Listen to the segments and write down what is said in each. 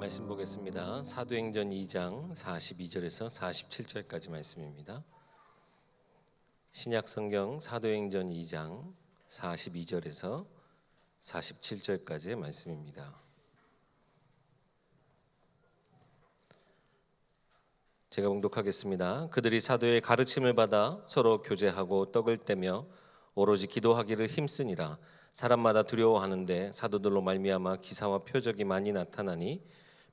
말씀 보겠습니다. 사도행전 2장 42절에서 47절까지 말씀입니다. 신약성경 사도행전 2장 42절에서 47절까지의 말씀입니다. 제가 봉독하겠습니다. 그들이 사도의 가르침을 받아 서로 교제하고 떡을 떼며 오로지 기도하기를 힘쓰니라. 사람마다 두려워하는데 사도들로 말미암아 기사와 표적이 많이 나타나니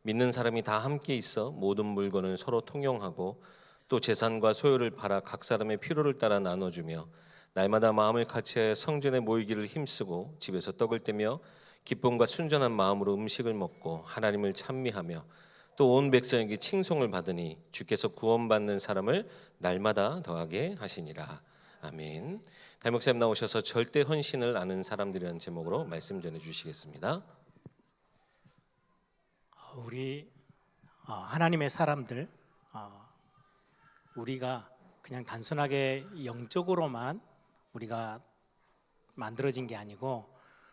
믿는 사람이 다 함께 있어 모든 물건을 서로 통용하고 또 재산과 소유를 팔아 각 사람의 필요를 따라 나눠주며 날마다 마음을 같이하여 성전에 모이기를 힘쓰고 집에서 떡을 떼며 기쁨과 순전한 마음으로 음식을 먹고 하나님을 찬미하며 또 온 백성에게 칭송을 받으니 주께서 구원받는 사람을 날마다 더하게 하시니라. 아멘. 담임 목사님 나오셔서 절대 헌신을 아는 사람들이라는 제목으로 말씀 전해 주시겠습니다. 우리 하나님의 사람들, 우리가 그냥 단순하게 영적으로만 우리가 만들어진 게 아니고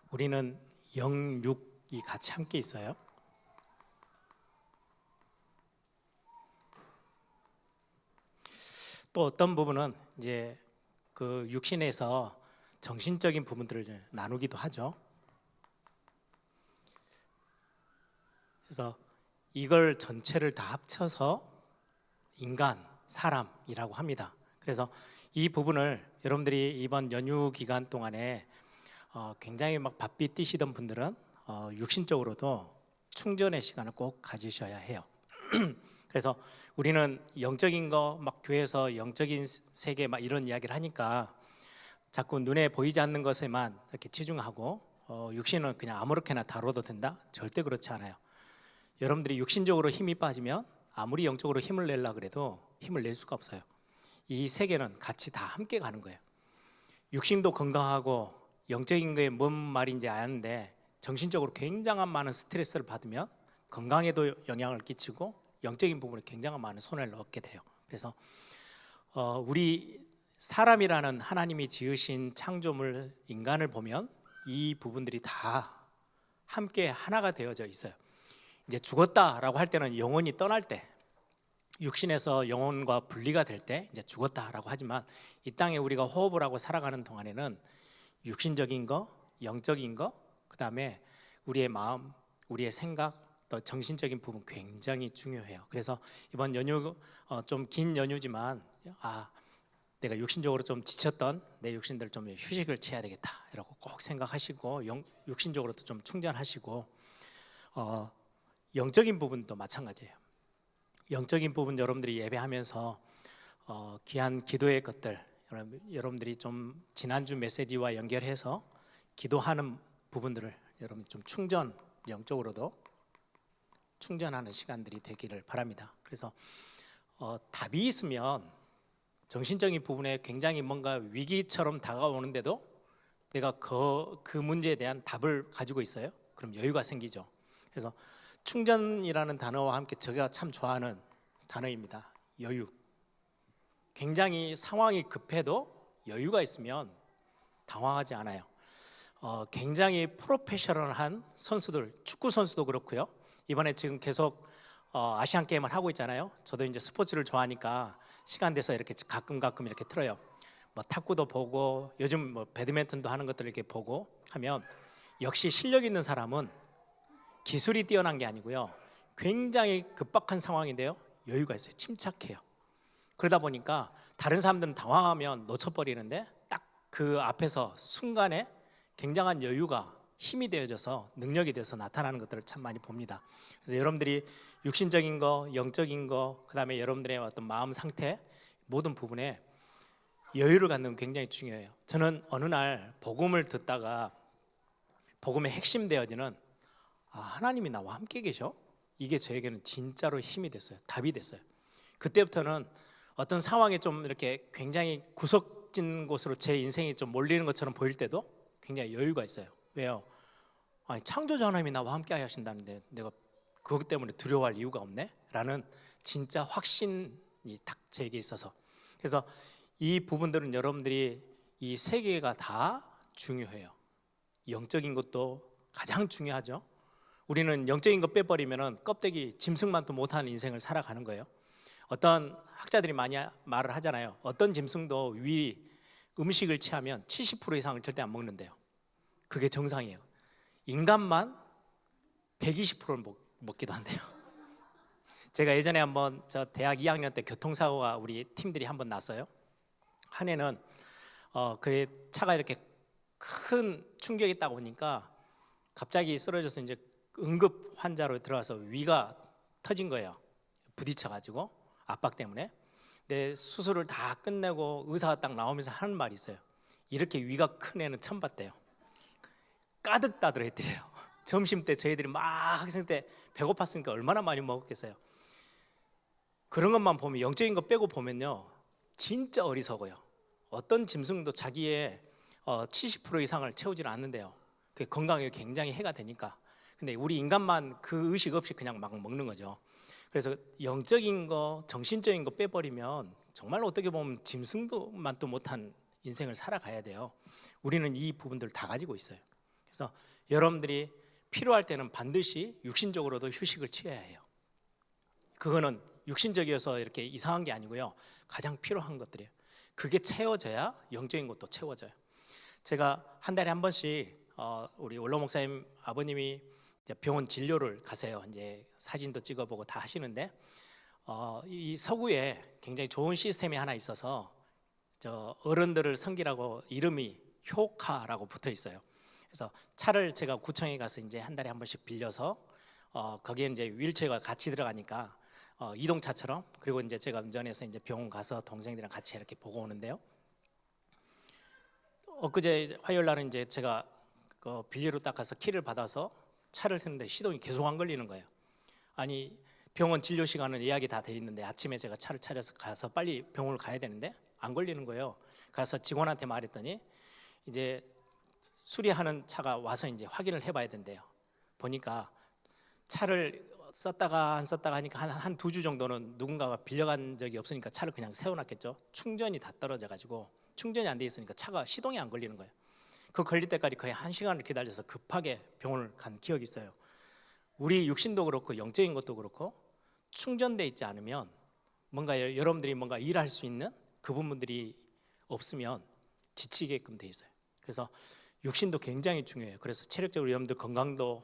우리는 영육이 같이 함께 있어요. 또 어떤 부분은 이제 그 육신에서 정신적인 부분들을 나누기도 하죠. 그래서 이걸 전체를 다 합쳐서 인간, 사람이라고 합니다. 그래서 이 부분을 여러분들이 이번 연휴 기간 동안에 굉장히 막 바삐 뛰시던 분들은 육신적으로도 충전의 시간을 꼭 가지셔야 해요. 그래서 우리는 영적인 거 막 교회에서 영적인 세계 막 이런 이야기를 하니까 자꾸 눈에 보이지 않는 것에만 이렇게 치중하고 육신은 그냥 아무렇게나 다뤄도 된다? 절대 그렇지 않아요. 여러분들이 육신적으로 힘이 빠지면 아무리 영적으로 힘을 내려고 그래도 힘을 낼 수가 없어요. 이 세계는 같이 다 함께 가는 거예요. 육신도 건강하고 영적인 게 뭔 말인지 아는데 정신적으로 굉장한 많은 스트레스를 받으면 건강에도 영향을 끼치고 영적인 부분에 굉장한 많은 손해를 얻게 돼요. 그래서 우리 사람이라는 하나님이 지으신 창조물 인간을 보면 이 부분들이 다 함께 하나가 되어져 있어요. 이제 죽었다라고 할 때는 영혼이 떠날 때, 육신에서 영혼과 분리가 될 때 이제 죽었다라고 하지만 이 땅에 우리가 호흡을 하고 살아가는 동안에는 육신적인 거, 영적인 거, 그다음에 우리의 마음, 우리의 생각, 또 정신적인 부분 굉장히 중요해요. 그래서 이번 연휴 좀 긴 연휴지만 내가 육신적으로 좀 지쳤던 내 육신들 좀 휴식을 취해야 되겠다 이라고 꼭 생각하시고 육신적으로도 좀 충전하시고 영적인 부분도 마찬가지예요. 영적인 부분 여러분들이 예배하면서 귀한 기도의 것들 여러분들이 좀 지난주 메시지와 연결해서 기도하는 부분들을 여러분 좀 영적으로도 충전하는 시간들이 되기를 바랍니다. 그래서 답이 있으면 정신적인 부분에 굉장히 뭔가 위기처럼 다가오는데도 내가 그 문제에 대한 답을 가지고 있어요. 그럼 여유가 생기죠. 그래서 충전이라는 단어와 함께 제가 참 좋아하는 단어입니다. 여유. 굉장히 상황이 급해도 여유가 있으면 당황하지 않아요. 굉장히 프로페셔널한 선수들, 축구 선수도 그렇고요. 이번에 지금 계속 아시안 게임을 하고 있잖아요. 저도 이제 스포츠를 좋아하니까 시간 돼서 이렇게 가끔 이렇게 틀어요. 뭐 탁구도 보고 요즘 뭐 배드민턴도 하는 것들을 이렇게 보고 하면 역시 실력 있는 사람은 기술이 뛰어난 게 아니고요. 굉장히 급박한 상황인데요. 여유가 있어요. 침착해요. 그러다 보니까 다른 사람들은 당황하면 놓쳐버리는데 딱 그 앞에서 순간에 굉장한 여유가 힘이 되어져서 능력이 되어서 나타나는 것들을 참 많이 봅니다. 그래서 여러분들이 육신적인 거, 영적인 거, 그다음에 여러분들의 어떤 마음 상태 모든 부분에 여유를 갖는 건 굉장히 중요해요. 저는 어느 날 복음을 듣다가 복음의 핵심 되어지는 하나님이 나와 함께 계셔? 이게 저에게는 진짜로 힘이 됐어요. 답이 됐어요. 그때부터는 어떤 상황에 좀 이렇게 굉장히 구석진 곳으로 제 인생이 좀 몰리는 것처럼 보일 때도 굉장히 여유가 있어요. 왜요? 창조자 하나님이 나와 함께 하신다는데 내가 그것 때문에 두려워할 이유가 없네? 라는 진짜 확신이 딱 제게 있어서 그래서 이 부분들은 여러분들이 이 세 개가 다 중요해요. 영적인 것도 가장 중요하죠. 우리는 영적인 거 빼버리면은 껍데기 짐승만도 못하는 인생을 살아가는 거예요. 어떤 학자들이 많이 말을 하잖아요. 어떤 짐승도 음식을 취하면 70% 이상을 절대 안 먹는데요. 그게 정상이에요. 인간만 120%를 먹기도 한대요. 제가 예전에 한번 저 대학 2학년 때 교통사고가 우리 팀들이 한번 났어요. 한 해는 그래 차가 이렇게 큰 충격이 있다 보니까 갑자기 쓰러져서 이제 응급 환자로 들어가서 위가 터진 거예요. 부딪혀가지고 압박 때문에. 근데 수술을 다 끝내고 의사가 딱 나오면서 하는 말이 있어요. 이렇게 위가 큰 애는 처음 봤대요. 가득 따들어있더래요. 점심 때 저희들이 막 학생 때 배고팠으니까 얼마나 많이 먹었겠어요. 그런 것만 보면 영적인 거 빼고 보면요 진짜 어리석어요. 어떤 짐승도 자기의 70% 이상을 채우지는 않는데요. 그게 건강에 굉장히 해가 되니까. 근데 우리 인간만 그 의식 없이 그냥 막 먹는 거죠. 그래서 영적인 거, 정신적인 거 빼버리면 정말 어떻게 보면 짐승도만도 못한 인생을 살아가야 돼요. 우리는 이 부분들 다 가지고 있어요. 그래서 여러분들이 필요할 때는 반드시 육신적으로도 휴식을 취해야 해요. 그거는 육신적이어서 이렇게 이상한 게 아니고요. 가장 필요한 것들이에요. 그게 채워져야 영적인 것도 채워져요. 제가 한 달에 한 번씩 우리 원로 목사님 아버님이 이제 병원 진료를 가세요. 이제 사진도 찍어보고 다 하시는데 이 서구에 굉장히 좋은 시스템이 하나 있어서 저 어른들을 섬기라고 이름이 효카라고 붙어 있어요. 그래서 차를 제가 구청에 가서 이제 한 달에 한 번씩 빌려서 거기에 이제 휠체어가 같이 들어가니까 이동차처럼 그리고 이제 제가 운전해서 이제 병원 가서 동생들이랑 같이 이렇게 보고 오는데요. 엊그제 화요일 날은 이제 제가 그 빌리로 딱 가서 키를 받아서 차를 탔는데 시동이 계속 안 걸리는 거예요. 아니 병원 진료 시간은 예약이 다 돼 있는데 아침에 제가 차를 차려서 가서 빨리 병원을 가야 되는데 안 걸리는 거예요. 가서 직원한테 말했더니 이제 수리하는 차가 와서 이제 확인을 해봐야 된대요. 보니까 차를 썼다가 안 썼다가 하니까 한 2주 정도는 누군가가 빌려간 적이 없으니까 차를 그냥 세워놨겠죠. 충전이 다 떨어져가지고 충전이 안 돼 있으니까 차가 시동이 안 걸리는 거예요. 그 걸릴 때까지 거의 1시간을 기다려서 급하게 병원을 간 기억이 있어요. 우리 육신도 그렇고 영적인 것도 그렇고 충전돼 있지 않으면 뭔가 여러분들이 뭔가 일할 수 있는 그 부분들이 없으면 지치게끔 돼 있어요. 그래서 육신도 굉장히 중요해요. 그래서 체력적으로 여러분들 건강도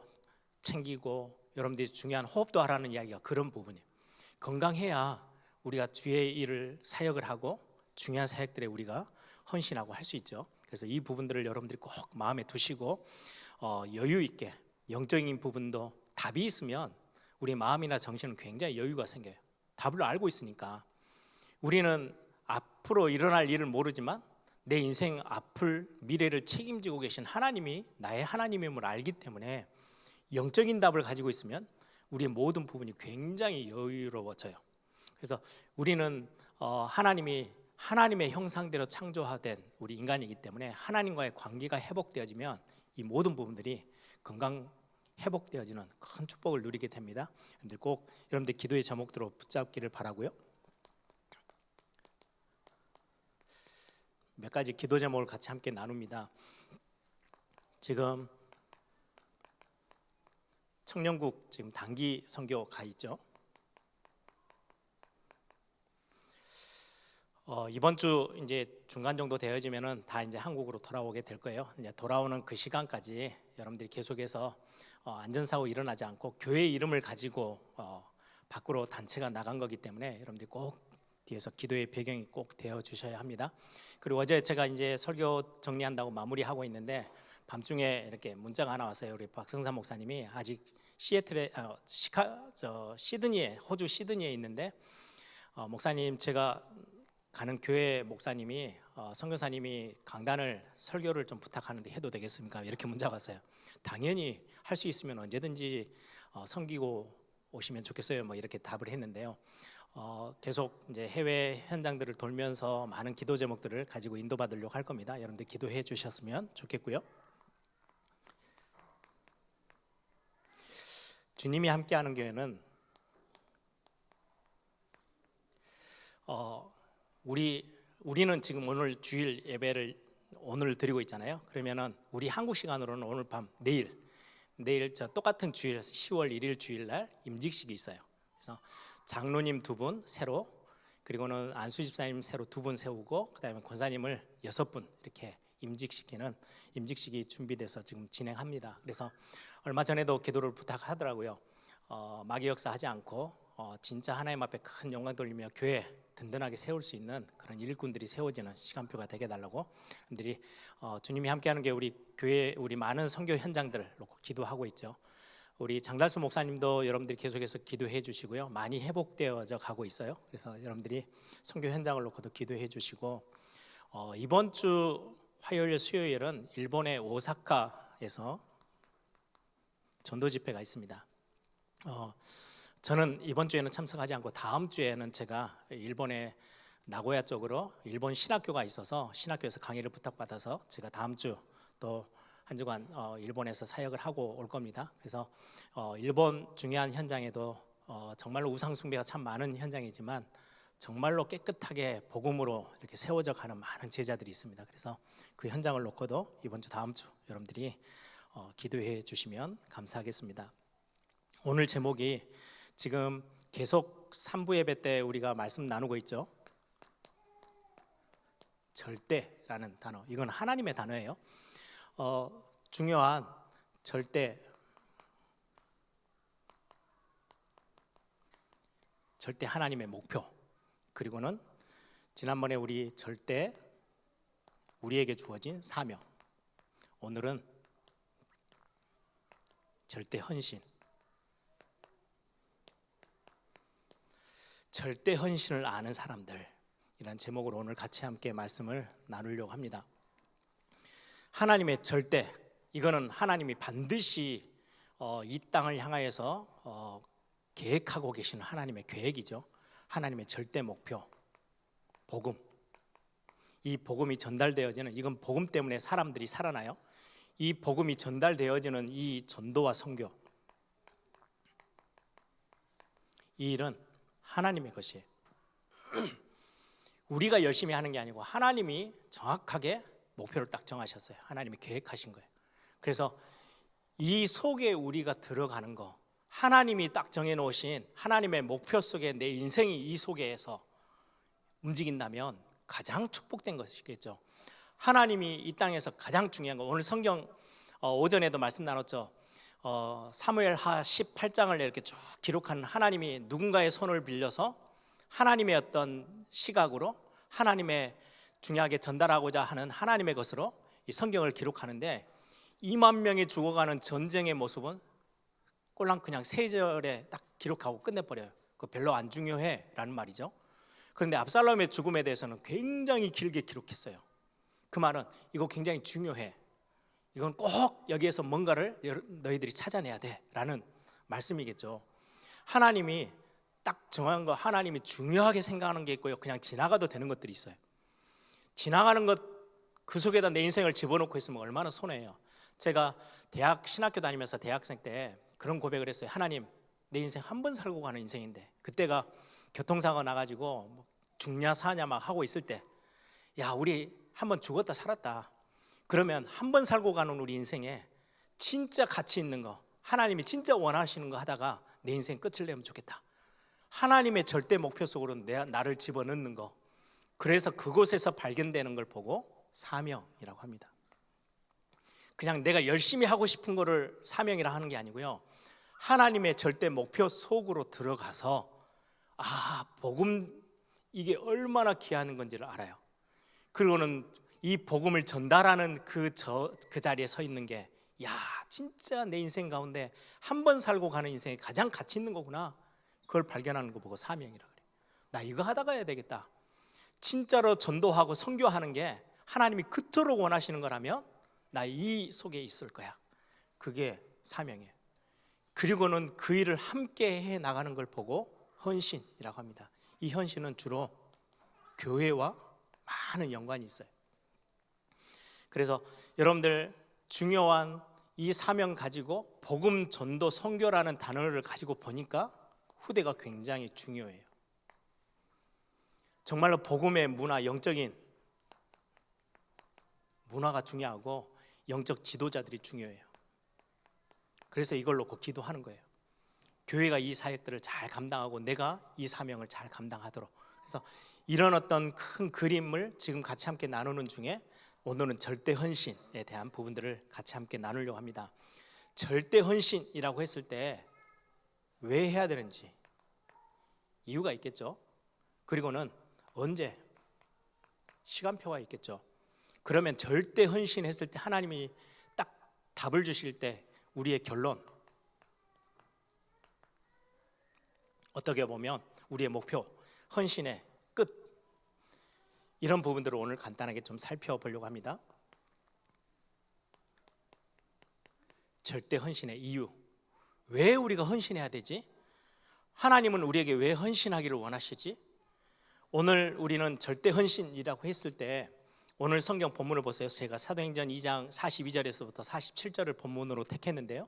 챙기고 여러분들이 중요한 호흡도 하라는 이야기가 그런 부분이에요. 건강해야 우리가 주의 일을 사역을 하고 중요한 사역들에 우리가 헌신하고 할 수 있죠. 그래서 이 부분들을 여러분들이 꼭 마음에 두시고 여유 있게 영적인 부분도 답이 있으면 우리 마음이나 정신은 굉장히 여유가 생겨요. 답을 알고 있으니까. 우리는 앞으로 일어날 일을 모르지만 내 인생 앞을 미래를 책임지고 계신 하나님이 나의 하나님임을 알기 때문에 영적인 답을 가지고 있으면 우리의 모든 부분이 굉장히 여유로워져요. 그래서 우리는 하나님이 하나님의 형상대로 창조된 우리 인간이기 때문에 하나님과의 관계가 회복되어지면 이 모든 부분들이 건강 회복되어지는 큰 축복을 누리게 됩니다. 여러분들 꼭 여러분들 기도의 제목대로 붙잡기를 바라고요. 몇 가지 기도 제목을 같이 함께 나눕니다. 지금 청년국 지금 단기 선교 가 있죠. 이번 주 이제 중간 정도 되어지면은 다 이제 한국으로 돌아오게 될 거예요. 이제 돌아오는 그 시간까지 여러분들이 계속해서 안전사고 일어나지 않고 교회 이름을 가지고 밖으로 단체가 나간 거기 때문에 여러분들이 꼭 뒤에서 기도의 배경이 꼭 되어 주셔야 합니다. 그리고 어제 제가 이제 설교 정리한다고 마무리하고 있는데 밤중에 이렇게 문자가 하나 왔어요. 우리 박성삼 목사님이 아직 시애틀에 시드니에 호주 시드니에 있는데 목사님 제가 가는 교회 목사님이 선교사님이 강단을 설교를 좀 부탁하는데 해도 되겠습니까? 이렇게 문자가 왔어요. 당연히 할 수 있으면 언제든지 섬기고 오시면 좋겠어요. 뭐 이렇게 답을 했는데요. 계속 이제 해외 현장들을 돌면서 많은 기도 제목들을 가지고 인도받으려고 할 겁니다. 여러분들 기도해 주셨으면 좋겠고요. 주님이 함께하는 교회는 우리는 지금 오늘 주일 예배를 오늘 드리고 있잖아요. 그러면은 우리 한국 시간으로는 오늘 밤 내일 내일 똑같은 주일 10월 1일 주일날 임직식이 있어요. 그래서 장로님 2분 새로, 그리고는 안수 집사님 새로 2분 세우고, 그다음에 권사님을 6분 이렇게 임직시키는 임직식이 준비돼서 지금 진행합니다. 그래서 얼마 전에도 기도를 부탁하더라고요. 마귀 역사하지 않고 진짜 하나님 앞에 큰 영광 돌리며 교회 든든하게 세울 수 있는 그런 일꾼들이 세워지는 시간표가 되게 달라고 분들이 주님이 함께하는 게 우리 교회 우리 많은 선교 현장들을 놓고 기도하고 있죠. 우리 장달수 목사님도 여러분들이 계속해서 기도해 주시고요, 많이 회복되어져 가고 있어요. 그래서 여러분들이 선교 현장을 놓고도 기도해 주시고, 이번 주 화요일 수요일은 일본의 오사카에서 전도 집회가 있습니다. 저는 이번 주에는 참석하지 않고 다음 주에는 제가 일본의 나고야 쪽으로 일본 신학교가 있어서 신학교에서 강의를 부탁받아서 제가 다음 주 또 한 주간 일본에서 사역을 하고 올 겁니다. 그래서 일본 중요한 현장에도 정말로 우상 숭배가 참 많은 현장이지만 정말로 깨끗하게 복음으로 이렇게 세워져 가는 많은 제자들이 있습니다. 그래서 그 현장을 놓고도 이번 주 다음 주 여러분들이 기도해 주시면 감사하겠습니다. 오늘 제목이 지금 계속 3부 예배 때 우리가 말씀 나누고 있죠. 절대라는 단어, 이건 하나님의 단어예요. 중요한 절대 하나님의 목표, 그리고는 지난번에 우리 절대 우리에게 주어진 사명, 오늘은 절대 헌신. 절대 헌신을 아는 사람들, 이란 제목으로 오늘 같이 함께 말씀을 나누려고 합니다. 하나님의 절대, 이거는 하나님이 반드시 이 땅을 향하여서 계획하고 계시는 하나님의 계획이죠. 하나님의 절대 목표, 복음. 이 복음이 전달되어지는, 이건 복음 때문에 사람들이 살아나요. 이 복음이 전달되어지는 이 전도와 선교, 이 일은 하나님의 것이에요. 우리가 열심히 하는 게 아니고 하나님이 정확하게 목표를 딱 정하셨어요. 하나님이 계획하신 거예요. 그래서 이 속에 우리가 들어가는 거, 하나님이 딱 정해놓으신 하나님의 목표 속에 내 인생이 이 속에서 움직인다면 가장 축복된 것이겠죠. 하나님이 이 땅에서 가장 중요한 거, 오늘 성경 오전에도 말씀 나눴죠. 사무엘하 18장을 이렇게 쭉 기록한 하나님이 누군가의 손을 빌려서 하나님의 어떤 시각으로 하나님의 중요하게 전달하고자 하는 하나님의 것으로 이 성경을 기록하는데, 2만 명이 죽어가는 전쟁의 모습은 꼴랑 그냥 3절에 딱 기록하고 끝내버려요. 그거 별로 안 중요해 라는 말이죠. 그런데 압살롬의 죽음에 대해서는 굉장히 길게 기록했어요. 그 말은 이거 굉장히 중요해, 이건 꼭 여기에서 뭔가를 너희들이 찾아내야 돼 라는 말씀이겠죠. 하나님이 딱 정한 거, 하나님이 중요하게 생각하는 게 있고요, 그냥 지나가도 되는 것들이 있어요. 지나가는 것, 그 속에다 내 인생을 집어넣고 있으면 얼마나 손해예요. 제가 대학 신학교 다니면서 대학생 때 그런 고백을 했어요. 하나님, 내 인생 한 번 살고 가는 인생인데, 그때가 교통사고 나가지고 죽냐 사냐 막 하고 있을 때, 야, 우리 한 번 죽었다 살았다, 그러면 한 번 살고 가는 우리 인생에 진짜 가치 있는 거, 하나님이 진짜 원하시는 거 하다가 내 인생 끝을 내면 좋겠다. 하나님의 절대 목표 속으로 나를 집어넣는 거, 그래서 그곳에서 발견되는 걸 보고 사명이라고 합니다. 그냥 내가 열심히 하고 싶은 거를 사명이라 하는 게 아니고요, 하나님의 절대 목표 속으로 들어가서 복음, 이게 얼마나 귀한 건지를 알아요. 그리고는 이 복음을 전달하는 그 자리에 서 있는 게, 야, 진짜 내 인생 가운데 한 번 살고 가는 인생이 가장 가치 있는 거구나, 그걸 발견하는 거 보고 사명이라 그래요. 나 이거 하다가 해야 되겠다. 진짜로 전도하고 선교하는 게 하나님이 그토록 원하시는 거라면 나 이 속에 있을 거야. 그게 사명이에요. 그리고는 그 일을 함께 해 나가는 걸 보고 헌신이라고 합니다. 이 헌신은 주로 교회와 많은 연관이 있어요. 그래서 여러분들 중요한 이 사명 가지고 복음 전도 선교라는 단어를 가지고 보니까 후대가 굉장히 중요해요. 정말로 복음의 문화, 영적인 문화가 중요하고 영적 지도자들이 중요해요. 그래서 이걸 놓고 기도하는 거예요. 교회가 이 사역들을 잘 감당하고 내가 이 사명을 잘 감당하도록. 그래서 이런 어떤 큰 그림을 지금 같이 함께 나누는 중에 오늘은 절대 헌신에 대한 부분들을 같이 함께 나누려고 합니다. 절대 헌신이라고 했을 때 왜 해야 되는지 이유가 있겠죠. 그리고는 언제, 시간표가 있겠죠. 그러면 절대 헌신했을 때 하나님이 딱 답을 주실 때 우리의 결론, 어떻게 보면 우리의 목표, 헌신의 끝, 이런 부분들을 오늘 간단하게 좀 살펴보려고 합니다. 절대 헌신의 이유, 왜 우리가 헌신해야 되지? 하나님은 우리에게 왜 헌신하기를 원하시지? 오늘 우리는 절대 헌신이라고 했을 때 오늘 성경 본문을 보세요. 제가 사도행전 2장 42절에서부터 47절을 본문으로 택했는데요,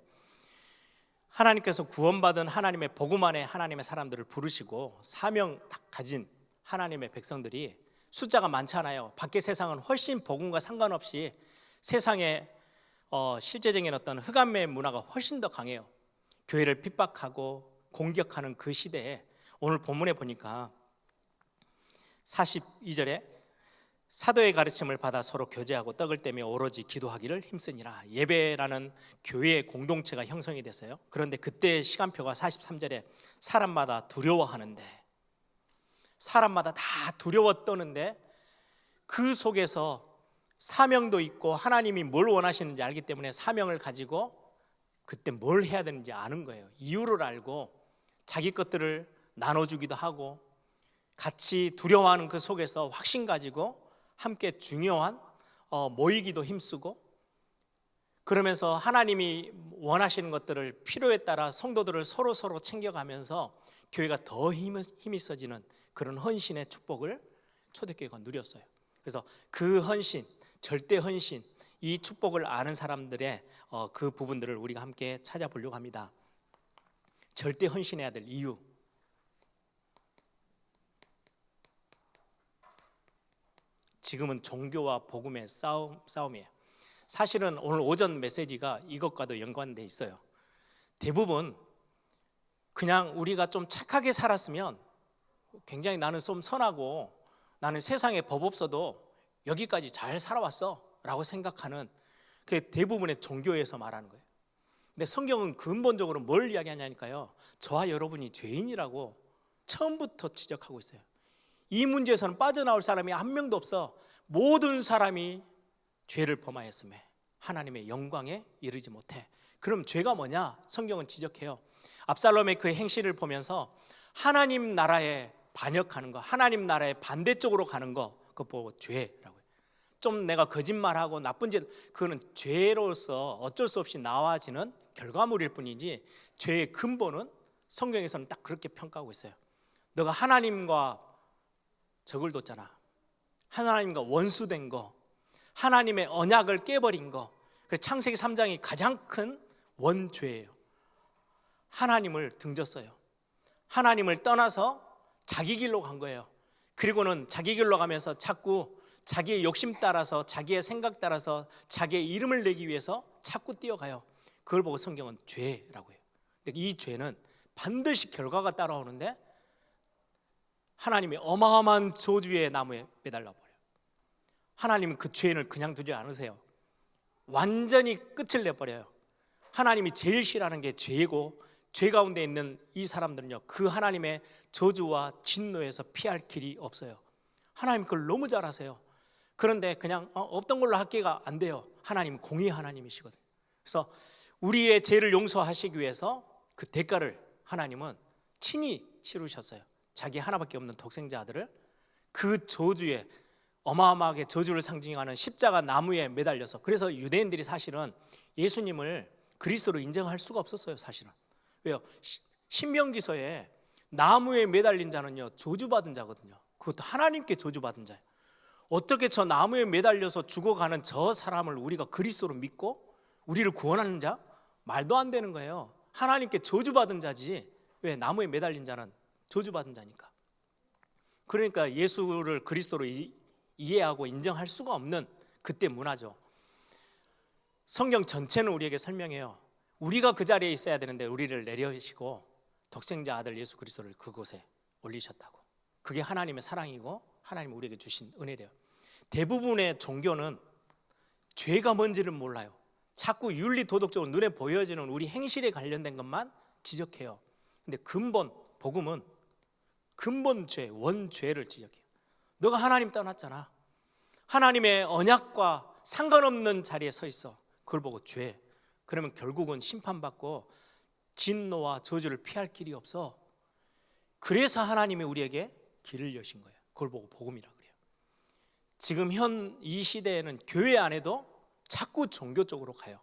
하나님께서 구원받은 하나님의 복음 안에 하나님의 사람들을 부르시고 사명 가진 하나님의 백성들이 숫자가 많잖아요. 밖의 세상은 훨씬 복음과 상관없이 세상의 실제적인 어떤 흑암의 문화가 훨씬 더 강해요. 교회를 핍박하고 공격하는 그 시대에 오늘 본문에 보니까 42절에 사도의 가르침을 받아 서로 교제하고 떡을 떼며 오로지 기도하기를 힘쓰니라. 예배라는 교회의 공동체가 형성이 됐어요. 그런데 그때 시간표가 43절에 사람마다 두려워하는데, 사람마다 다 두려워 떠는데 그 속에서 사명도 있고 하나님이 뭘 원하시는지 알기 때문에 사명을 가지고 그때 뭘 해야 되는지 아는 거예요. 이유를 알고 자기 것들을 나눠주기도 하고 같이 두려워하는 그 속에서 확신 가지고 함께 중요한 모이기도 힘쓰고, 그러면서 하나님이 원하시는 것들을 필요에 따라 성도들을 서로 챙겨가면서 교회가 더 힘이 있어지는 그런 헌신의 축복을 초대교회가 누렸어요. 그래서 그 헌신, 절대 헌신, 이 축복을 아는 사람들의 그 부분들을 우리가 함께 찾아보려고 합니다. 절대 헌신해야 될 이유, 지금은 종교와 복음의 싸움이에요. 사실은 오늘 오전 메시지가 이것과도 연관돼 있어요. 대부분 그냥 우리가 좀 착하게 살았으면, 굉장히 나는 좀 선하고 나는 세상에 법 없어도 여기까지 잘 살아왔어 라고 생각하는 그게 대부분의 종교에서 말하는 거예요. 근데 성경은 근본적으로 뭘 이야기하냐니까요, 저와 여러분이 죄인이라고 처음부터 지적하고 있어요. 이 문제에서는 빠져나올 사람이 한 명도 없어. 모든 사람이 죄를 범하였음에 하나님의 영광에 이르지 못해. 그럼 죄가 뭐냐? 성경은 지적해요. 압살롬의 그 행실을 보면서 하나님 나라에 반역하는 거, 하나님 나라에 반대쪽으로 가는 거, 그거 보고 죄라고요. 좀 내가 거짓말하고 나쁜 짓, 그거는 죄로서 어쩔 수 없이 나와지는 결과물일 뿐이지 죄의 근본은 성경에서는 딱 그렇게 평가하고 있어요. 너가 하나님과 적을 뒀잖아. 하나님과 원수된 거, 하나님의 언약을 깨버린 거. 그래서 창세기 3장이 가장 큰 원죄예요. 하나님을 등졌어요. 하나님을 떠나서 자기 길로 간 거예요. 그리고는 자기 길로 가면서 자꾸 자기의 욕심 따라서, 자기의 생각 따라서 자기의 이름을 내기 위해서 자꾸 뛰어가요. 그걸 보고 성경은 죄라고 해요. 근데 이 죄는 반드시 결과가 따라오는데 하나님이 어마어마한 저주의 나무에 매달려 버려요. 하나님은 그 죄인을 그냥 두지 않으세요. 완전히 끝을 내버려요. 하나님이 제일 싫어하는 게 죄고, 죄 가운데 있는 이 사람들은요, 그 하나님의 저주와 진노에서 피할 길이 없어요. 하나님 그걸 너무 잘 아세요. 그런데 그냥 없던 걸로 하기가 안 돼요. 하나님은 공의 하나님이시거든요. 그래서 우리의 죄를 용서하시기 위해서 그 대가를 하나님은 친히 치르셨어요. 자기 하나밖에 없는 독생자 아들을 그 저주에, 어마어마하게 저주를 상징하는 십자가 나무에 매달려서. 그래서 유대인들이 사실은 예수님을 그리스도로 인정할 수가 없었어요. 사실은. 왜요? 신명기서에 나무에 매달린 자는요, 저주받은 자거든요. 그것도 하나님께 저주받은 자예요. 어떻게 저 나무에 매달려서 죽어가는 저 사람을 우리가 그리스도로 믿고 우리를 구원하는 자? 말도 안 되는 거예요. 하나님께 저주받은 자지. 왜? 나무에 매달린 자는 저주받은 자니까. 그러니까 예수를 그리스도로 이해하고 인정할 수가 없는 그때 문화죠. 성경 전체는 우리에게 설명해요. 우리가 그 자리에 있어야 되는데 우리를 내려시고 독생자 아들 예수 그리스도를 그곳에 올리셨다고. 그게 하나님의 사랑이고 하나님이 우리에게 주신 은혜래요. 대부분의 종교는 죄가 뭔지를 몰라요. 자꾸 윤리 도덕적으로 눈에 보여지는 우리 행실에 관련된 것만 지적해요. 근데 근본 복음은 근본 죄, 원죄를 지적해요. 너가 하나님 떠났잖아. 하나님의 언약과 상관없는 자리에 서 있어. 그걸 보고 죄. 그러면 결국은 심판받고 진노와 저주를 피할 길이 없어. 그래서 하나님이 우리에게 길을 여신 거예요. 그걸 보고 복음이라고 그래요. 지금 현 이 시대에는 교회 안에도 자꾸 종교 쪽으로 가요.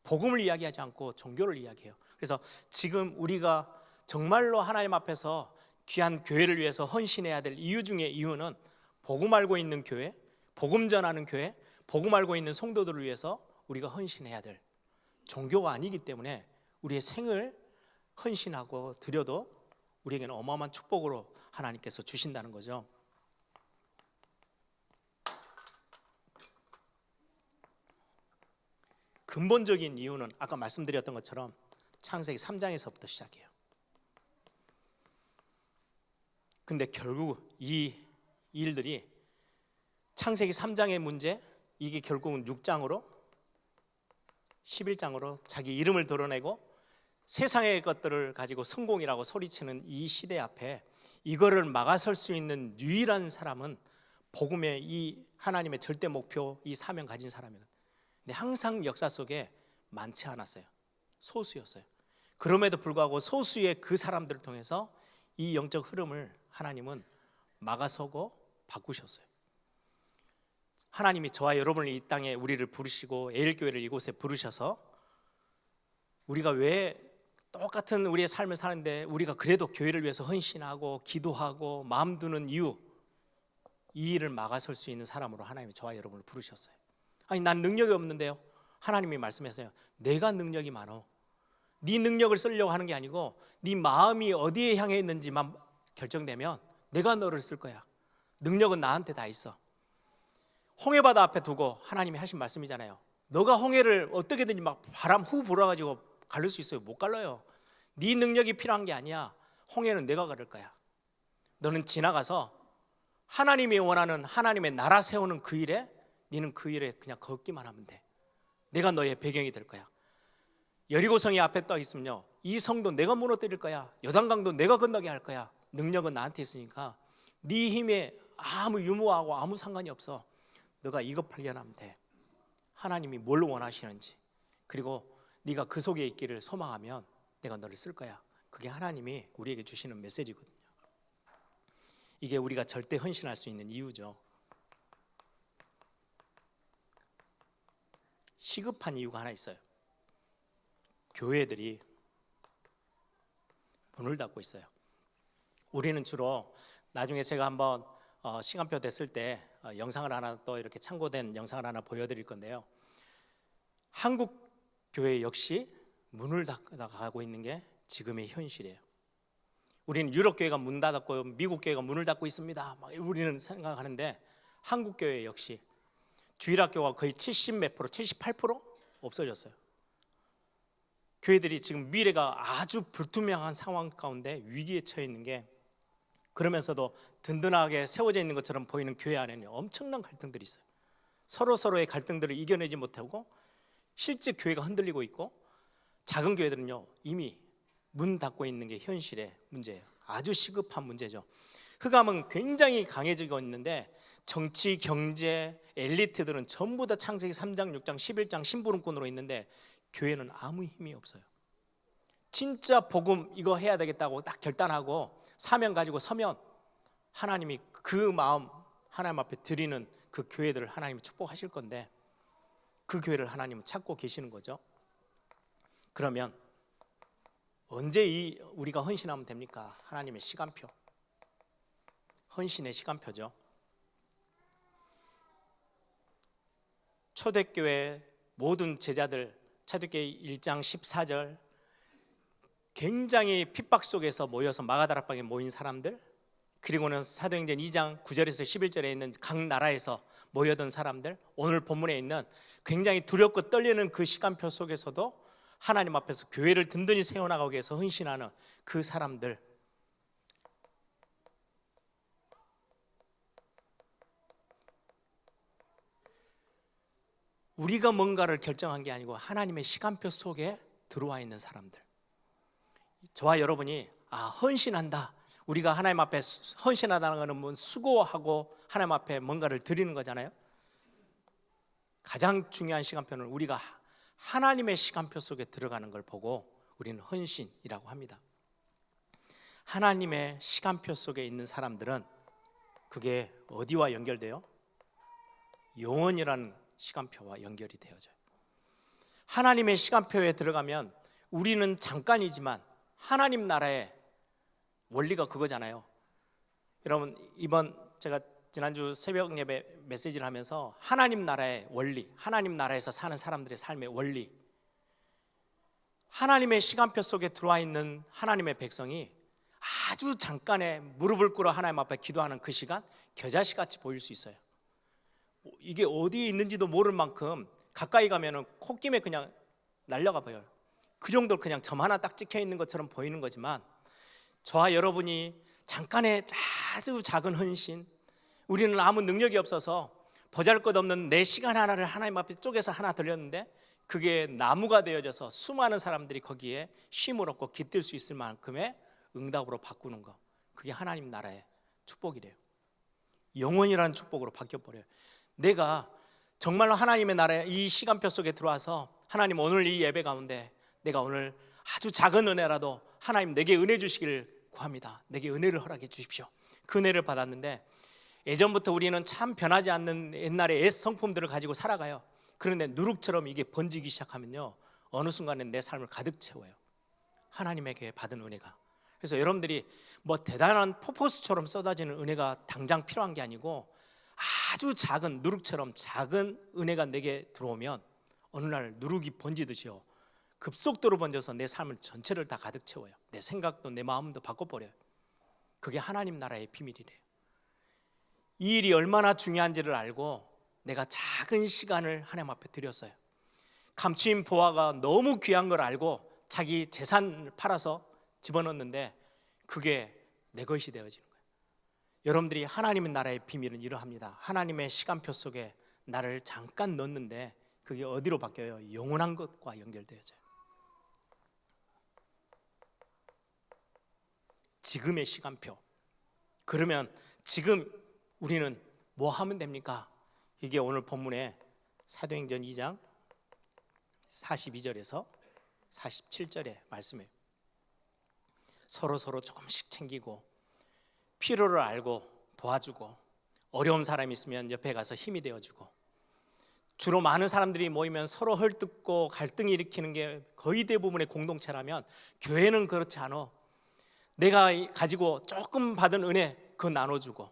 복음을 이야기하지 않고 종교를 이야기해요. 그래서 지금 우리가 정말로 하나님 앞에서 귀한 교회를 위해서 헌신해야 될 이유 중에 이유는 복음 알고 있는 교회, 복음 전하는 교회, 복음 알고 있는 성도들을 위해서 우리가 헌신해야 될 종교가 아니기 때문에 우리의 생을 헌신하고 드려도 우리에게는 어마어마한 축복으로 하나님께서 주신다는 거죠. 근본적인 이유는 아까 말씀드렸던 것처럼 창세기 3장에서부터 시작해요. 근데 결국 이 일들이 창세기 3장의 문제, 이게 결국은 6장으로 11장으로 자기 이름을 드러내고 세상의 것들을 가지고 성공이라고 소리치는 이 시대 앞에 이거를 막아설 수 있는 유일한 사람은 복음의 이 하나님의 절대 목표, 이 사명 가진 사람이에요. 근데 항상 역사 속에 많지 않았어요. 소수였어요. 그럼에도 불구하고 소수의 그 사람들을 통해서 이 영적 흐름을 하나님은 막아서고 바꾸셨어요. 하나님이 저와 여러분을 이 땅에 우리를 부르시고 에일교회를 이곳에 부르셔서 우리가 왜 똑같은 우리의 삶을 사는데 우리가 그래도 교회를 위해서 헌신하고 기도하고 마음 두는 이유, 이 일을 막아설 수 있는 사람으로 하나님이 저와 여러분을 부르셨어요. 아니 난 능력이 없는데요. 하나님이 말씀하세요. 내가 능력이 많어. 네 능력을 쓰려고 하는 게 아니고 네 마음이 어디에 향해 있는지만 결정되면 내가 너를 쓸 거야. 능력은 나한테 다 있어. 홍해바다 앞에 두고 하나님이 하신 말씀이잖아요. 너가 홍해를 어떻게든지 막 바람 후 불어가지고 가를 수 있어요? 못 갈라요. 네 능력이 필요한 게 아니야. 홍해는 내가 가를 거야. 너는 지나가서 하나님이 원하는 하나님의 나라 세우는 그 일에 너는 그 일에 그냥 걷기만 하면 돼. 내가 너의 배경이 될 거야. 여리고성이 앞에 떠 있으면요, 이 성도 내가 무너뜨릴 거야. 요단강도 내가 건너게 할 거야. 능력은 나한테 있으니까 네 힘에 아무 유무하고 아무 상관이 없어. 너가 이것 발견하면 돼. 하나님이 뭘 원하시는지, 그리고 네가 그 속에 있기를 소망하면 내가 너를 쓸 거야. 그게 하나님이 우리에게 주시는 메시지거든요. 이게 우리가 절대 헌신할 수 있는 이유죠. 시급한 이유가 하나 있어요. 교회들이 문을 닫고 있어요. 우리는 주로 나중에 제가 한번 시간표 됐을 때 영상을 하나 또 이렇게 참고된 영상을 하나 보여드릴 건데요. 한국 교회 역시 문을 닫아가고 있는 게 지금의 현실이에요. 우리는 유럽 교회가 문 닫았고 미국 교회가 문을 닫고 있습니다. 막 우리는 생각하는데 한국 교회 역시 주일학교가 거의 70몇 프로, 78% 없어졌어요. 교회들이 지금 미래가 아주 불투명한 상황 가운데 위기에 처해 있는 게, 그러면서도 든든하게 세워져 있는 것처럼 보이는 교회 안에는 엄청난 갈등들이 있어요. 서로의 갈등들을 이겨내지 못하고 실제 교회가 흔들리고 있고, 작은 교회들은요 이미 문 닫고 있는 게 현실의 문제예요. 아주 시급한 문제죠. 흑암은 굉장히 강해지고 있는데 정치, 경제, 엘리트들은 전부 다 창세기 3장, 6장, 11장 심부름꾼으로 있는데 교회는 아무 힘이 없어요. 진짜 복음 이거 해야 되겠다고 딱 결단하고 사명 가지고 서면 하나님이 그 마음 하나님 앞에 드리는 그 교회들을 하나님이 축복하실 건데 그 교회를 하나님은 찾고 계시는 거죠. 그러면 언제 우리가 헌신하면 됩니까? 하나님의 시간표, 헌신의 시간표죠. 초대교회 모든 제자들, 초대교회 1장 14절, 굉장히 핍박 속에서 모여서 마가다락방에 모인 사람들, 그리고는 사도행전 2장 9절에서 11절에 있는 각 나라에서 모여든 사람들, 오늘 본문에 있는 굉장히 두렵고 떨리는 그 시간표 속에서도 하나님 앞에서 교회를 든든히 세워나가기 위해서 헌신하는 그 사람들, 우리가 뭔가를 결정한 게 아니고 하나님의 시간표 속에 들어와 있는 사람들, 저와 여러분이 헌신한다, 우리가 하나님 앞에 헌신하다는 것은 뭐 수고하고 하나님 앞에 뭔가를 드리는 거잖아요. 가장 중요한 시간표는 우리가 하나님의 시간표 속에 들어가는 걸 보고 우리는 헌신이라고 합니다. 하나님의 시간표 속에 있는 사람들은 그게 어디와 연결돼요? 영원이라는 시간표와 연결이 되어져요. 하나님의 시간표에 들어가면 우리는 잠깐이지만 하나님 나라의 원리가 그거잖아요. 여러분, 이번 제가 지난주 새벽 예배 메시지를 하면서 하나님 나라의 원리, 하나님 나라에서 사는 사람들의 삶의 원리, 하나님의 시간표 속에 들어와 있는 하나님의 백성이 아주 잠깐의 무릎을 꿇어 하나님 앞에 기도하는 그 시간, 겨자씨같이 보일 수 있어요. 이게 어디에 있는지도 모를 만큼 가까이 가면은 콧김에 그냥 날려가 버려요. 그 정도로 그냥 점 하나 딱 찍혀 있는 것처럼 보이는 거지만, 저와 여러분이 잠깐의 아주 작은 헌신, 우리는 아무 능력이 없어서 보잘것없는 내 시간 하나를 하나님 앞에 쪼개서 하나 드렸는데 그게 나무가 되어져서 수많은 사람들이 거기에 쉼을 얻고 깃들 수 있을 만큼의 응답으로 바꾸는 거, 그게 하나님 나라의 축복이래요. 영원이라는 축복으로 바뀌어버려요. 내가 정말로 하나님의 나라의 이 시간표 속에 들어와서 하나님, 오늘 이 예배 가운데 내가 오늘 아주 작은 은혜라도 하나님 내게 은혜 주시길 구합니다. 내게 은혜를 허락해 주십시오. 그 은혜를 받았는데 예전부터 우리는 참 변하지 않는 옛날의 옛 성품들을 가지고 살아가요. 그런데 누룩처럼 이게 번지기 시작하면요, 어느 순간에 내 삶을 가득 채워요, 하나님에게 받은 은혜가. 그래서 여러분들이 뭐 대단한 폭포수처럼 쏟아지는 은혜가 당장 필요한 게 아니고 아주 작은 누룩처럼 작은 은혜가 내게 들어오면 어느 날 누룩이 번지듯이요, 급속도로 번져서 내 삶을 전체를 다 가득 채워요. 내 생각도 내 마음도 바꿔버려요. 그게 하나님 나라의 비밀이래요. 이 일이 얼마나 중요한지를 알고 내가 작은 시간을 하나님 앞에 드렸어요. 감추인 보화가 너무 귀한 걸 알고 자기 재산을 팔아서 집어넣었는데 그게 내 것이 되어지는 거예요. 여러분들이 하나님의 나라의 비밀은 이러합니다. 하나님의 시간표 속에 나를 잠깐 넣었는데 그게 어디로 바뀌어요? 영원한 것과 연결되어져요. 지금의 시간표. 그러면 지금 우리는 뭐 하면 됩니까? 이게 오늘 본문의 사도행전 2장 42절에서 47절의 말씀이에요. 서로 조금씩 챙기고 필요를 알고 도와주고, 어려운 사람이 있으면 옆에 가서 힘이 되어주고, 주로 많은 사람들이 모이면 서로 헐뜯고 갈등이 일으키는 게 거의 대부분의 공동체라면, 교회는 그렇지 않아. 내가 가지고 조금 받은 은혜 그거 나눠주고,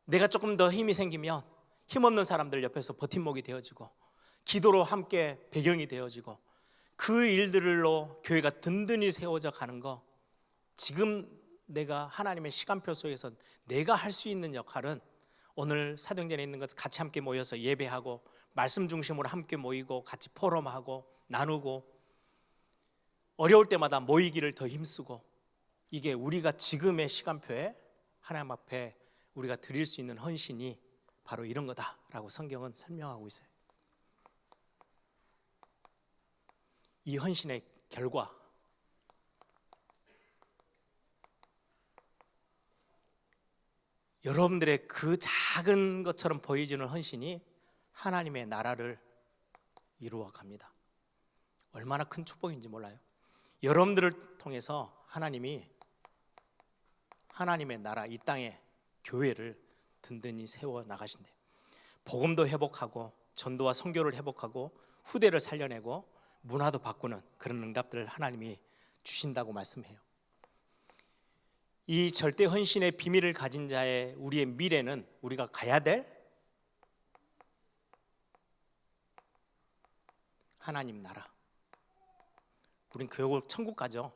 내가 조금 더 힘이 생기면 힘없는 사람들 옆에서 버팀목이 되어지고, 기도로 함께 배경이 되어지고, 그 일들로 교회가 든든히 세워져 가는 거, 지금 내가 하나님의 시간표 속에서 내가 할 수 있는 역할은 오늘 사도행전에 있는 것 같이 함께 모여서 예배하고 말씀 중심으로 함께 모이고 같이 포럼하고 나누고, 어려울 때마다 모이기를 더 힘쓰고, 이게 우리가 지금의 시간표에 하나님 앞에 우리가 드릴 수 있는 헌신이 바로 이런 거다라고 성경은 설명하고 있어요. 이 헌신의 결과, 여러분들의 그 작은 것처럼 보여지는 헌신이 하나님의 나라를 이루어 갑니다. 얼마나 큰 축복인지 몰라요. 여러분들을 통해서 하나님이 하나님의 나라, 이 땅에 교회를 든든히 세워 나가신대요. 복음도 회복하고 전도와 선교를 회복하고 후대를 살려내고 문화도 바꾸는 그런 응답들을 하나님이 주신다고 말씀해요. 이 절대 헌신의 비밀을 가진 자의 우리의 미래는 우리가 가야 될 하나님 나라. 우린 결국 천국 가죠.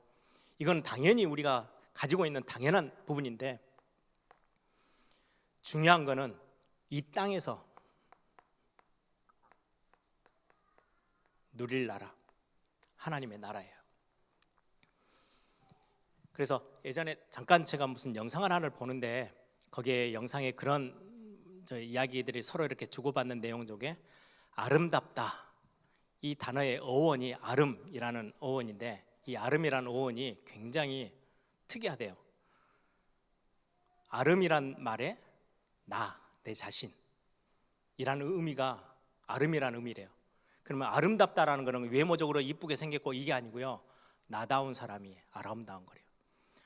이건 당연히 우리가 가지고 있는 당연한 부분인데, 중요한 거는 이 땅에서 누릴 나라, 하나님의 나라예요. 그래서 예전에 잠깐 제가 무슨 영상을 하나를 보는데 거기에 영상에 그런 이야기들이 서로 이렇게 주고받는 내용 중에 아름답다, 이 단어의 어원이 아름이라는 어원인데 이 아름이라는 어원이 굉장히 특이하대요. 아름이란 말에 내 자신이라는 의미가 아름이라는 의미래요. 그러면 아름답다라는 것은 외모적으로 이쁘게 생겼고 이게 아니고요, 나다운 사람이 아름다운 거래요.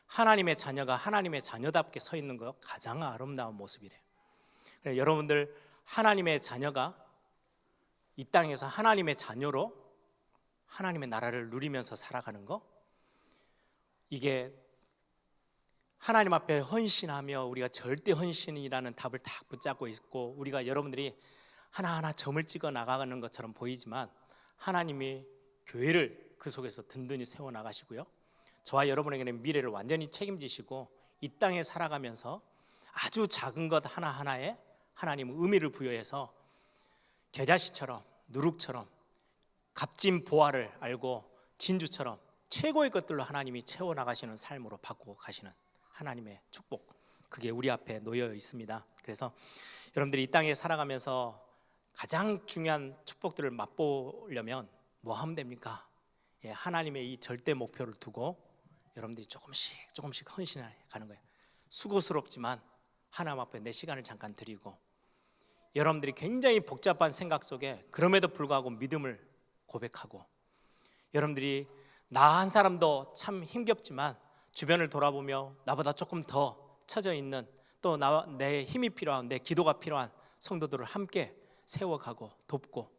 하나님의 자녀가 하나님의 자녀답게 서 있는 거 가장 아름다운 모습이래요. 그래서 여러분들 하나님의 자녀가 이 땅에서 하나님의 자녀로 하나님의 나라를 누리면서 살아가는 거, 이게 하나님 앞에 헌신하며 우리가 절대 헌신이라는 답을 딱 붙잡고 있고 우리가 여러분들이 하나하나 점을 찍어 나가는 것처럼 보이지만 하나님이 교회를 그 속에서 든든히 세워나가시고요, 저와 여러분에게는 미래를 완전히 책임지시고 이 땅에 살아가면서 아주 작은 것 하나하나에 하나님 의미를 부여해서 겨자씨처럼 누룩처럼 값진 보화를 알고 진주처럼 최고의 것들로 하나님이 채워나가시는 삶으로 바꾸고 가시는 하나님의 축복, 그게 우리 앞에 놓여 있습니다. 그래서 여러분들이 이 땅에 살아가면서 가장 중요한 축복들을 맛보려면 뭐 하면 됩니까? 하나님의 이 절대 목표를 두고 여러분들이 조금씩 헌신해 가는 거예요. 수고스럽지만 하나님 앞에 내 시간을 잠깐 드리고, 여러분들이 굉장히 복잡한 생각 속에 그럼에도 불구하고 믿음을 고백하고, 여러분들이 나 한 사람도 참 힘겹지만 주변을 돌아보며 나보다 조금 더 처져 있는, 또 내 힘이 필요한, 내 기도가 필요한 성도들을 함께 세워가고 돕고,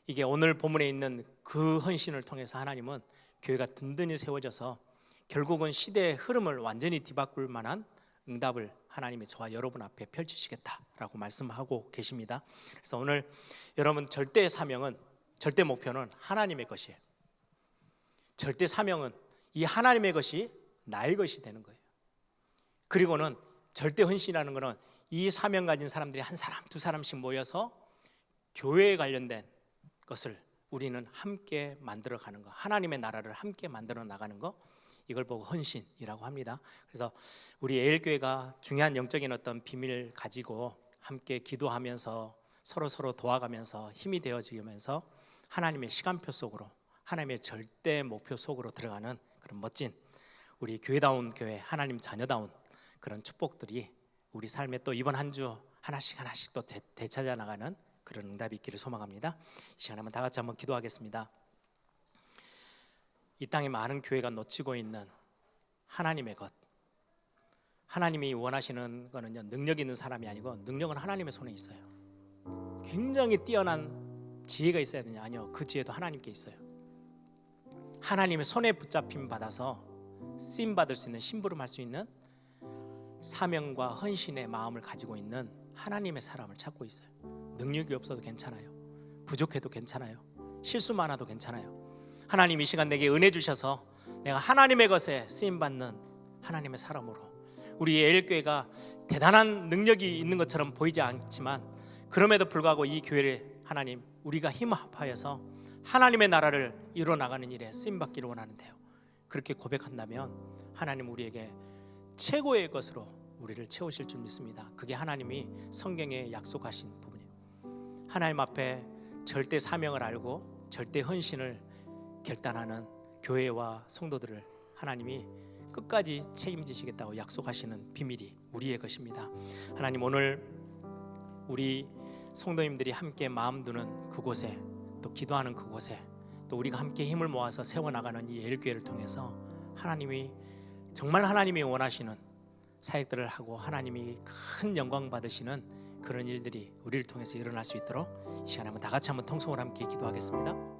이게 오늘 본문에 있는 그 헌신을 통해서 하나님은 교회가 든든히 세워져서 결국은 시대의 흐름을 완전히 뒤바꿀 만한 응답을 하나님이 저와 여러분 앞에 펼치시겠다라고 말씀하고 계십니다. 그래서 오늘 여러분 절대 사명은, 절대 목표는 하나님의 것이에요. 절대 사명은 이 하나님의 것이 나의 것이 되는 거예요. 그리고는 절대 헌신이라는 것은 이 사명 가진 사람들이 한 사람 두 사람씩 모여서 교회에 관련된 것을 우리는 함께 만들어가는 거, 하나님의 나라를 함께 만들어 나가는 거, 이걸 보고 헌신이라고 합니다. 그래서 우리 에일교회가 중요한 영적인 어떤 비밀을 가지고 함께 기도하면서 서로 도와가면서 힘이 되어지면서 하나님의 시간표 속으로, 하나님의 절대 목표 속으로 들어가는 그런 멋진 우리 교회다운 교회, 하나님 자녀다운 그런 축복들이 우리 삶에 또 이번 한 주 하나씩 또 되찾아 나가는 그런 응답이 있기를 소망합니다. 이 시간에 한번 다 같이 한번 기도하겠습니다. 이 땅에 많은 교회가 놓치고 있는 하나님의 것, 하나님이 원하시는 거는요, 능력 있는 사람이 아니고 능력은 하나님의 손에 있어요. 굉장히 뛰어난 지혜가 있어야 되냐? 아니요, 그 지혜도 하나님께 있어요. 하나님의 손에 붙잡힘 받아서 쓰임 받을 수 있는, 심부름할 수 있는 사명과 헌신의 마음을 가지고 있는 하나님의 사람을 찾고 있어요. 능력이 없어도 괜찮아요. 부족해도 괜찮아요. 실수 많아도 괜찮아요. 하나님 이 시간 내게 은혜 주셔서 내가 하나님의 것에 쓰임받는 하나님의 사람으로, 우리 에일교회가 대단한 능력이 있는 것처럼 보이지 않지만 그럼에도 불구하고 이 교회를 하나님, 우리가 힘 합하여서 하나님의 나라를 이루어나가는 일에 쓰임받기를 원하는데요, 그렇게 고백한다면 하나님 우리에게 최고의 것으로 우리를 채우실 줄 믿습니다. 그게 하나님이 성경에 약속하신 부분이에요. 하나님 앞에 절대 사명을 알고 절대 헌신을 결단하는 교회와 성도들을 하나님이 끝까지 책임지시겠다고 약속하시는 비밀이 우리의 것입니다. 하나님, 오늘 우리 성도님들이 함께 마음 두는 그곳에, 또 기도하는 그곳에, 또 우리가 함께 힘을 모아서 세워나가는 이 에일교회를 통해서 하나님이 정말 하나님이 원하시는 사역들을 하고 하나님이 큰 영광 받으시는 그런 일들이 우리를 통해서 일어날 수 있도록 이 시간에 한번 다 같이 한번 통성으로 함께 기도하겠습니다.